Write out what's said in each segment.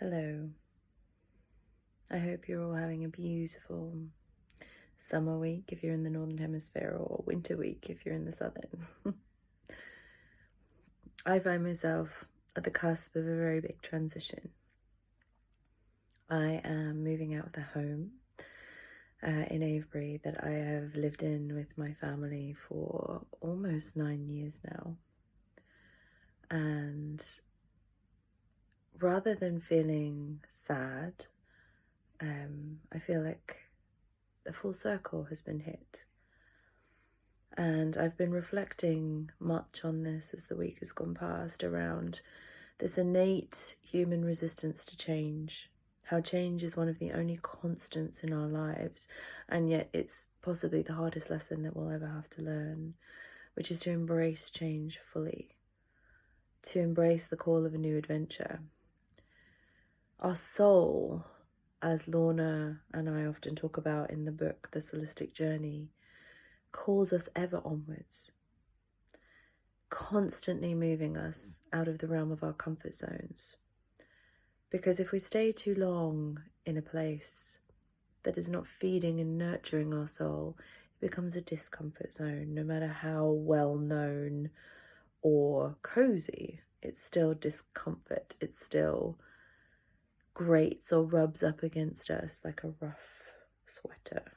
Hello. I hope you're all having a beautiful summer week if you're in the Northern Hemisphere, or winter week if you're in the Southern. I find myself at the cusp of a very big transition. I am moving out of the home in Avebury that I have lived in with my family for almost 9 years now. And rather than feeling sad, I feel like the full circle has been hit. And I've been reflecting much on this as the week has gone past, around this innate human resistance to change, how change is one of the only constants in our lives, and yet it's possibly the hardest lesson that we'll ever have to learn, which is to embrace change fully, to embrace the call of a new adventure. Our soul, as Lorna and I often talk about in the book, The Soulistic Journey, calls us ever onwards, constantly moving us out of the realm of our comfort zones. Because if we stay too long in a place that is not feeding and nurturing our soul, it becomes a discomfort zone. No matter how well known or cozy, it's still discomfort. It still grates or rubs up against us like a rough sweater.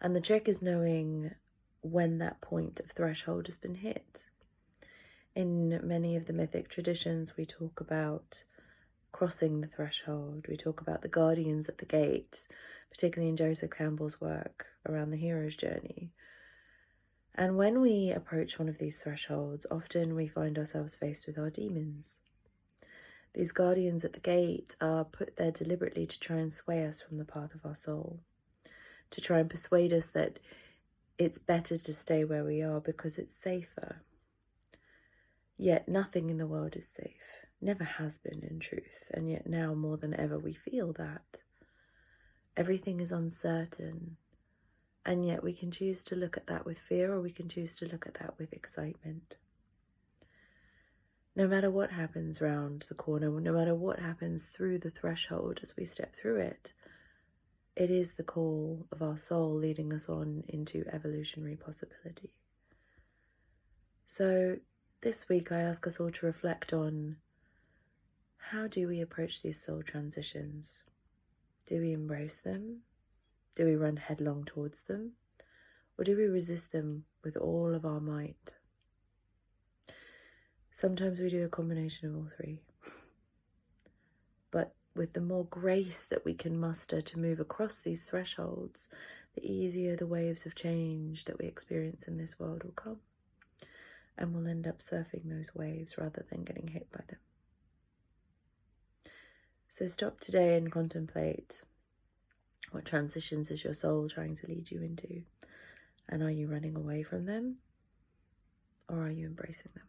And the trick is knowing when that point of threshold has been hit. In many of the mythic traditions, we talk about crossing the threshold. We talk about the guardians at the gate, particularly in Joseph Campbell's work around the hero's journey. And when we approach one of these thresholds, often we find ourselves faced with our demons. These guardians at the gate are put there deliberately to try and sway us from the path of our soul, to try and persuade us that it's better to stay where we are because it's safer. Yet nothing in the world is safe, never has been in truth, and yet now more than ever we feel that. Everything is uncertain, and yet we can choose to look at that with fear, or we can choose to look at that with excitement. No matter what happens round the corner, no matter what happens through the threshold as we step through it, it is the call of our soul leading us on into evolutionary possibility. So this week I ask us all to reflect on, how do we approach these soul transitions? Do we embrace them? Do we run headlong towards them? Or do we resist them with all of our might? Sometimes we do a combination of all three. But with the more grace that we can muster to move across these thresholds, the easier the waves of change that we experience in this world will come. And we'll end up surfing those waves rather than getting hit by them. So stop today and contemplate, what transitions is your soul trying to lead you into? And are you running away from them, or are you embracing them?